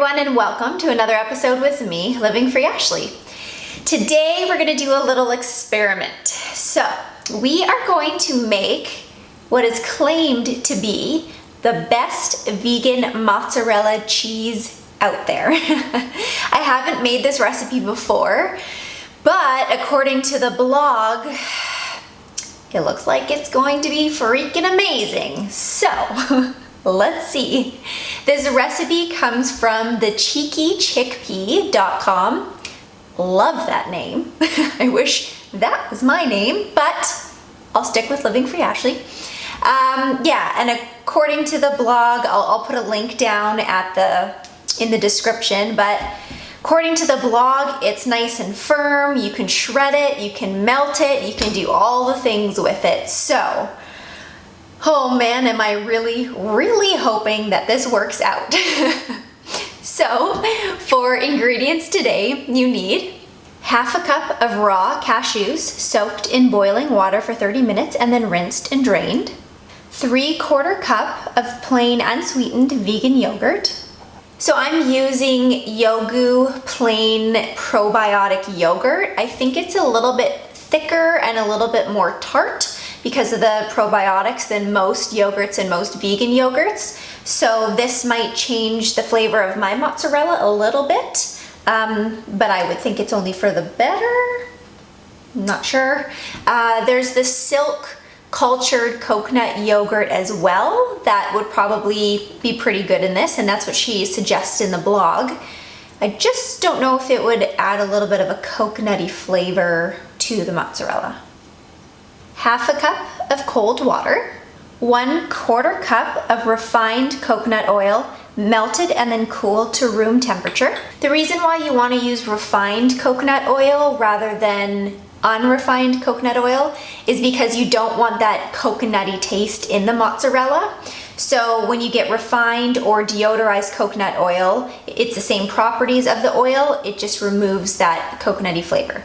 everyone, and welcome to another episode with me, Living Free Ashley. Today we're going to do a little experiment. So we are going to make what is claimed to be the best vegan mozzarella cheese out there. I haven't made this recipe before, but according to the blog, it looks like it's going to be freaking amazing. So let's see. This recipe comes from the cheekychickpea.com. Love that name. I wish that was my name, but I'll stick with Living Free Ashley. And according to the blog, I'll put a link down in the description, but according to the blog, it's nice and firm. You can shred it, you can melt it, you can do all the things with it. So, oh man, am I really, really hoping that this works out. So, for ingredients today, you need half a cup of raw cashews soaked in boiling water for 30 minutes and then rinsed and drained. 3/4 cup of plain unsweetened vegan yogurt. So I'm using Yoggu plain probiotic yogurt. I think it's a little bit thicker and a little bit more tart because of the probiotics than most yogurts and most vegan yogurts. So this might change the flavor of my mozzarella a little bit, but I would think it's only for the better. I'm not sure. There's the silk cultured coconut yogurt as well. That would probably be pretty good in this, and that's what she suggests in the blog. I just don't know if it would add a little bit of a coconutty flavor to the mozzarella. Half a cup of cold water, 1/4 cup of refined coconut oil, melted and then cooled to room temperature. The reason why you want to use refined coconut oil rather than unrefined coconut oil is because you don't want that coconutty taste in the mozzarella. So when you get refined or deodorized coconut oil, it's the same properties of the oil, it just removes that coconutty flavor.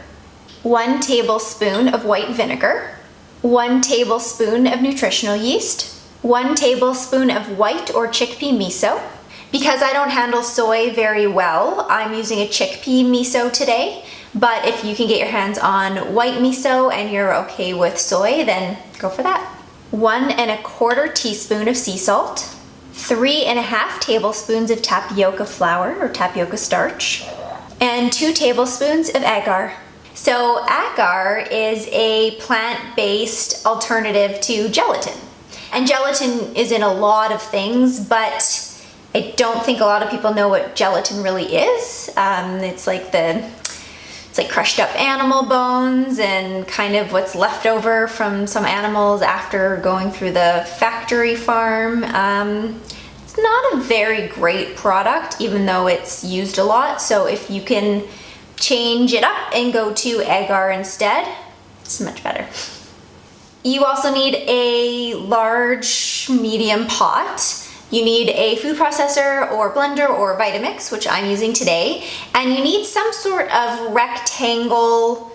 1 tablespoon of white vinegar, 1 tablespoon of nutritional yeast, 1 tablespoon of white or chickpea miso. Because I don't handle soy very well, I'm using a chickpea miso today. But if you can get your hands on white miso and you're okay with soy, then go for that. 1¼ teaspoon of sea salt, 3½ tablespoons of tapioca flour or tapioca starch, and 2 tablespoons of agar. So agar is a plant-based alternative to gelatin. And gelatin is in a lot of things, but I don't think a lot of people know what gelatin really is. It's like crushed up animal bones and kind of what's left over from some animals after going through the factory farm. It's not a very great product, even though it's used a lot. So if you can change it up and go to agar instead, it's much better. You also need a large medium pot. You need a food processor or blender or Vitamix, which I'm using today, and you need some sort of rectangle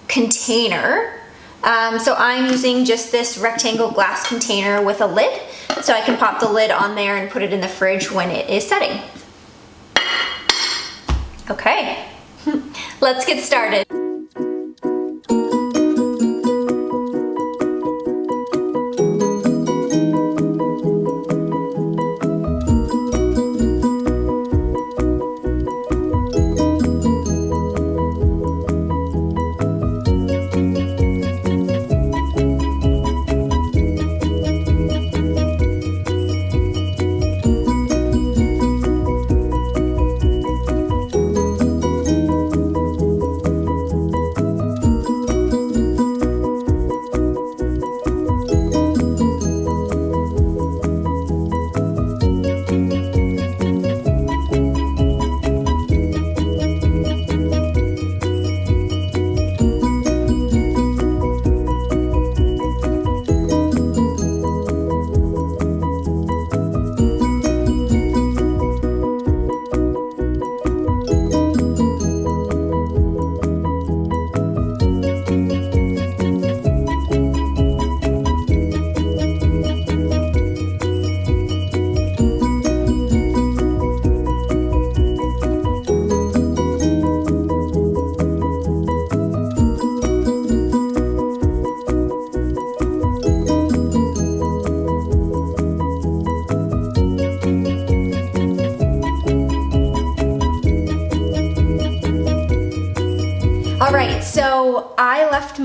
container. So I'm using just this rectangle glass container with a lid, so I can pop the lid on there and put it in the fridge when it is setting. Okay, let's get started.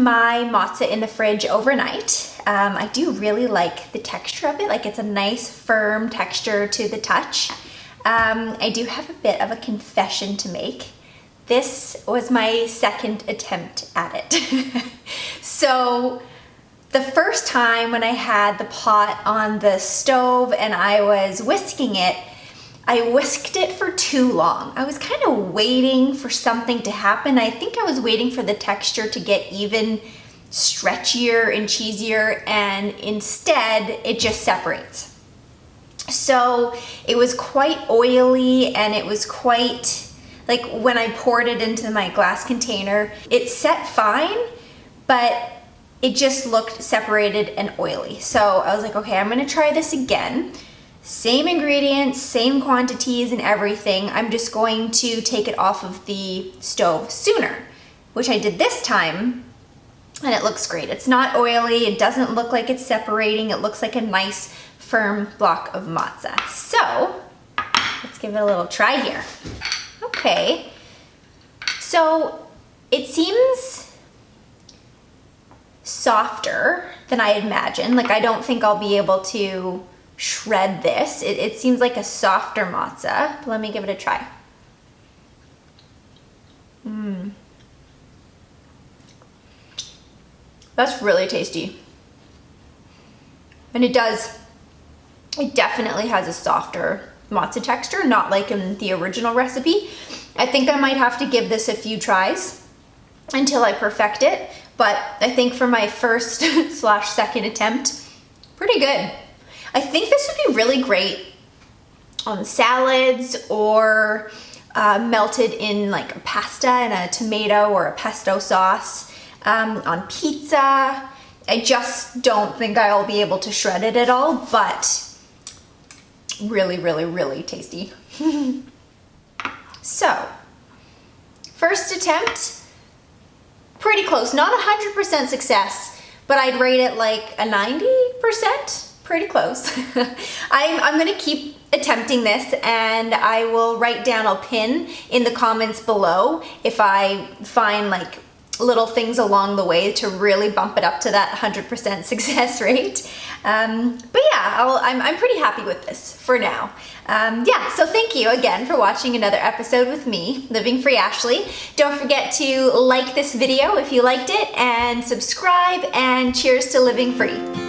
my mozza in the fridge overnight. I do really like the texture of it. Like, it's a nice firm texture to the touch. I do have a bit of a confession to make. This was my second attempt at it. So the first time when I had the pot on the stove and I was whisking it, I whisked it for too long. I was kind of waiting for something to happen. I think I was waiting for the texture to get even stretchier and cheesier, and instead it just separates. So it was quite oily, and it was quite, like, when I poured it into my glass container, it set fine, but it just looked separated and oily. So I was like, okay, I'm gonna try this again. Same ingredients, same quantities and everything. I'm just going to take it off of the stove sooner, which I did this time, and it looks great. It's not oily, it doesn't look like it's separating, it looks like a nice firm block of mozza. So let's give it a little try here. Okay, so it seems softer than I imagined. Like, I don't think I'll be able to shred this. It seems like a softer mozza. Let me give it a try. That's really tasty. And it definitely has a softer mozza texture, not like in the original recipe. I think I might have to give this a few tries until I perfect it, but I think for my first / second attempt, pretty good. I think this would be really great on salads, or melted in like a pasta and a tomato or a pesto sauce, on pizza. I just don't think I'll be able to shred it at all, but really, really, really tasty. So, first attempt, pretty close. Not 100% success, but I'd rate it like a 90%. Pretty close. I'm gonna keep attempting this, and I will write down, I'll pin in the comments below if I find like little things along the way to really bump it up to that 100% success rate. But yeah, I'm pretty happy with this for now. Yeah, so thank you again for watching another episode with me, Living Free Ashley. Don't forget to like this video if you liked it, and subscribe, and cheers to living free.